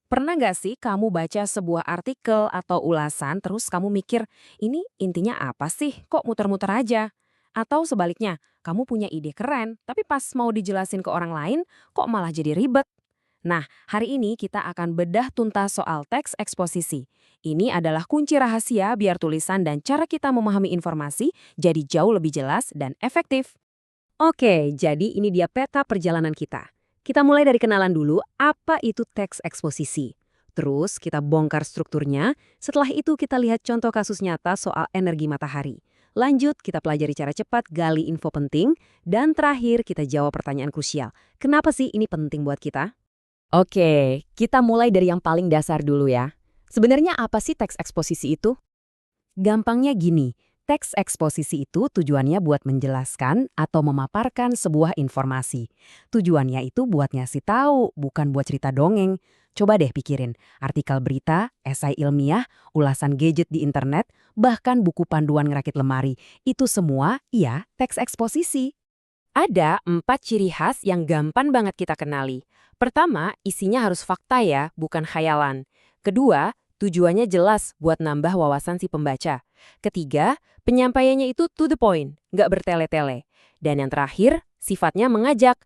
Pernah nggak sih kamu baca sebuah artikel atau ulasan terus kamu mikir, ini intinya apa sih? Kok muter-muter aja? Atau sebaliknya, kamu punya ide keren, tapi pas mau dijelasin ke orang lain, kok malah jadi ribet? Nah, hari ini kita akan bedah tuntas soal teks eksposisi. Ini adalah kunci rahasia biar tulisan dan cara kita memahami informasi jadi jauh lebih jelas dan efektif. Oke, jadi ini dia peta perjalanan kita. Kita mulai dari kenalan dulu, apa itu teks eksposisi. Terus kita bongkar strukturnya, setelah itu kita lihat contoh kasus nyata soal energi matahari. Lanjut, kita pelajari cara cepat gali info penting, dan terakhir kita jawab pertanyaan krusial. Kenapa sih ini penting buat kita? Oke, kita mulai dari yang paling dasar dulu ya. Sebenarnya apa sih teks eksposisi itu? Gampangnya gini, teks eksposisi itu tujuannya buat menjelaskan atau memaparkan sebuah informasi. Tujuannya itu buat ngasih tahu, bukan buat cerita dongeng. Coba deh pikirin, artikel berita, esai ilmiah, ulasan gadget di internet, bahkan buku panduan ngerakit lemari. Itu semua, iya, teks eksposisi. Ada 4 ciri khas yang gampang banget kita kenali. Pertama, isinya harus fakta ya, bukan khayalan. Kedua, tujuannya jelas buat nambah wawasan si pembaca. Ketiga, penyampaiannya itu to the point, nggak bertele-tele. Dan yang terakhir, sifatnya mengajak.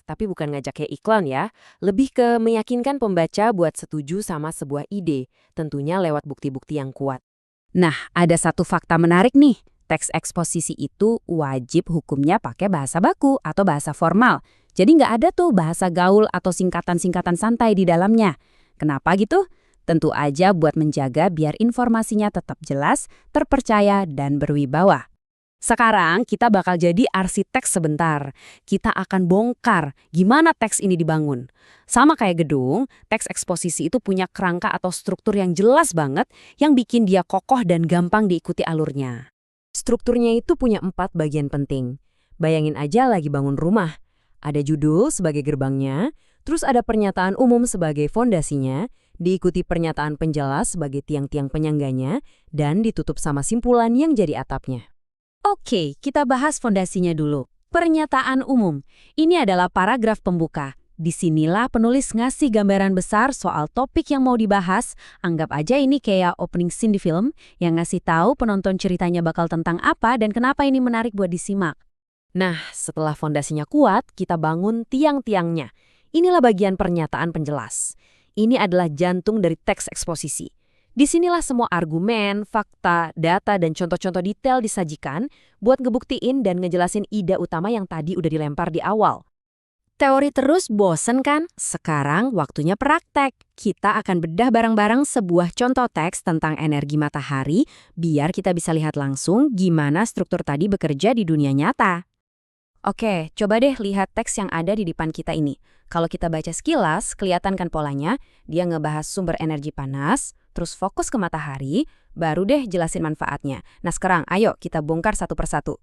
Tapi bukan ngajak kayak iklan ya. Lebih ke meyakinkan pembaca buat setuju sama sebuah ide, tentunya lewat bukti-bukti yang kuat. Nah, ada satu fakta menarik nih. Teks eksposisi itu wajib hukumnya pakai bahasa baku atau bahasa formal. Jadi nggak ada tuh bahasa gaul atau singkatan-singkatan santai di dalamnya. Kenapa gitu? Tentu aja buat menjaga biar informasinya tetap jelas, terpercaya, dan berwibawa. Sekarang kita bakal jadi arsitek sebentar. Kita akan bongkar gimana teks ini dibangun. Sama kayak gedung, teks eksposisi itu punya kerangka atau struktur yang jelas banget yang bikin dia kokoh dan gampang diikuti alurnya. Strukturnya itu punya 4 bagian penting. Bayangin aja lagi bangun rumah. Ada judul sebagai gerbangnya, terus ada pernyataan umum sebagai fondasinya, diikuti pernyataan penjelas sebagai tiang-tiang penyangganya, dan ditutup sama simpulan yang jadi atapnya. Oke, kita bahas fondasinya dulu. Pernyataan umum. Ini adalah paragraf pembuka. Disinilah penulis ngasih gambaran besar soal topik yang mau dibahas. Anggap aja ini kayak opening scene di film yang ngasih tahu penonton ceritanya bakal tentang apa dan kenapa ini menarik buat disimak. Nah, setelah fondasinya kuat, kita bangun tiang-tiangnya. Inilah bagian pernyataan penjelas. Ini adalah jantung dari teks eksposisi. Disinilah semua argumen, fakta, data, dan contoh-contoh detail disajikan buat ngebuktiin dan ngejelasin ide utama yang tadi udah dilempar di awal. Teori terus bosen kan? Sekarang waktunya praktek. Kita akan bedah bareng-bareng sebuah contoh teks tentang energi matahari biar kita bisa lihat langsung gimana struktur tadi bekerja di dunia nyata. Oke, coba deh lihat teks yang ada di depan kita ini. Kalau kita baca sekilas, kelihatan kan polanya, dia ngebahas sumber energi panas, terus fokus ke matahari, baru deh jelasin manfaatnya. Nah sekarang, ayo kita bongkar satu persatu.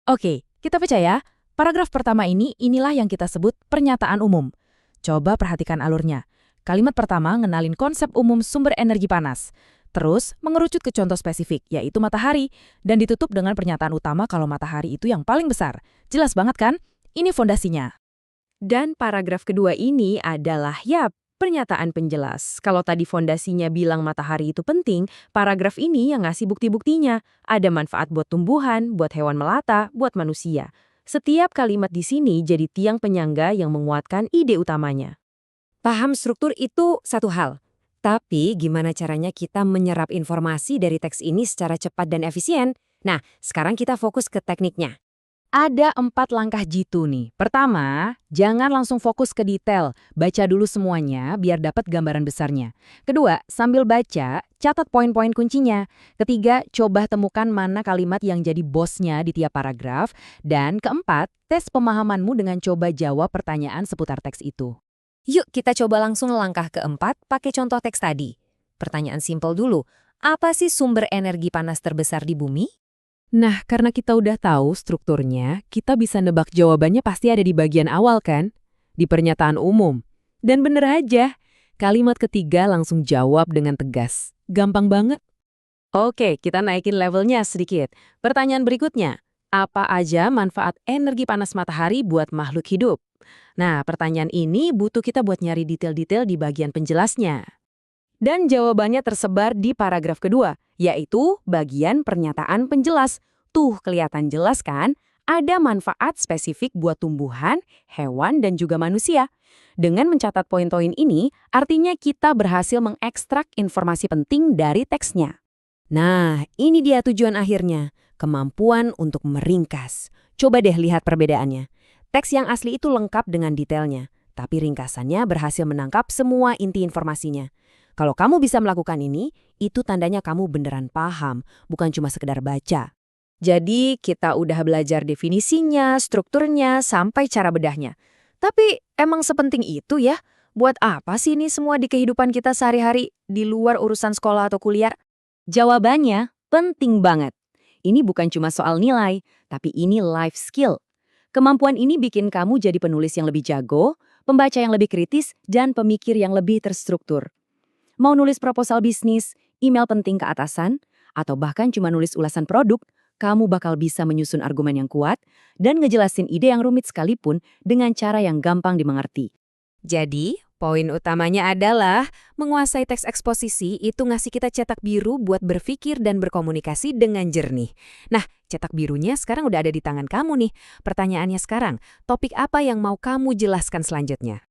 Oke, kita percaya. Paragraf pertama inilah yang kita sebut pernyataan umum. Coba perhatikan alurnya. Kalimat pertama ngenalin konsep umum sumber energi panas. Terus mengerucut ke contoh spesifik, yaitu matahari. Dan ditutup dengan pernyataan utama kalau matahari itu yang paling besar. Jelas banget kan? Ini fondasinya. Dan paragraf kedua ini adalah pernyataan penjelas. Kalau tadi fondasinya bilang matahari itu penting, paragraf ini yang ngasih bukti-buktinya. Ada manfaat buat tumbuhan, buat hewan melata, buat manusia. Setiap kalimat di sini jadi tiang penyangga yang menguatkan ide utamanya. Paham struktur itu satu hal. Tapi gimana caranya kita menyerap informasi dari teks ini secara cepat dan efisien? Nah, sekarang kita fokus ke tekniknya. Ada 4 langkah jitu nih. Pertama, jangan langsung fokus ke detail. Baca dulu semuanya biar dapat gambaran besarnya. Kedua, sambil baca, catat poin-poin kuncinya. Ketiga, coba temukan mana kalimat yang jadi bosnya di tiap paragraf. Dan keempat, tes pemahamanmu dengan coba jawab pertanyaan seputar teks itu. Yuk kita coba langsung langkah keempat pakai contoh teks tadi. Pertanyaan simpel dulu, apa sih sumber energi panas terbesar di bumi? Nah, karena kita udah tahu strukturnya, kita bisa nebak jawabannya pasti ada di bagian awal kan? Di pernyataan umum. Dan bener aja, kalimat ketiga langsung jawab dengan tegas. Gampang banget. Oke, kita naikin levelnya sedikit. Pertanyaan berikutnya, apa aja manfaat energi panas matahari buat makhluk hidup? Nah, pertanyaan ini butuh kita buat nyari detail-detail di bagian penjelasnya. Dan jawabannya tersebar di paragraf kedua, yaitu bagian pernyataan penjelas. Tuh, kelihatan jelas kan? Ada manfaat spesifik buat tumbuhan, hewan, dan juga manusia. Dengan mencatat poin-poin ini, artinya kita berhasil mengekstrak informasi penting dari teksnya. Nah, ini dia tujuan akhirnya, kemampuan untuk meringkas. Coba deh lihat perbedaannya. Teks yang asli itu lengkap dengan detailnya, tapi ringkasannya berhasil menangkap semua inti informasinya. Kalau kamu bisa melakukan ini, itu tandanya kamu beneran paham, bukan cuma sekedar baca. Jadi, kita udah belajar definisinya, strukturnya, sampai cara bedahnya. Tapi, emang sepenting itu ya? Buat apa sih ini semua di kehidupan kita sehari-hari, di luar urusan sekolah atau kuliah? Jawabannya, penting banget. Ini bukan cuma soal nilai, tapi ini life skill. Kemampuan ini bikin kamu jadi penulis yang lebih jago, pembaca yang lebih kritis, dan pemikir yang lebih terstruktur. Mau nulis proposal bisnis, email penting ke atasan, atau bahkan cuma nulis ulasan produk, kamu bakal bisa menyusun argumen yang kuat dan ngejelasin ide yang rumit sekalipun dengan cara yang gampang dimengerti. Jadi, poin utamanya adalah menguasai teks eksposisi itu ngasih kita cetak biru buat berpikir dan berkomunikasi dengan jernih. Nah, cetak birunya sekarang udah ada di tangan kamu nih. Pertanyaannya sekarang, topik apa yang mau kamu jelaskan selanjutnya?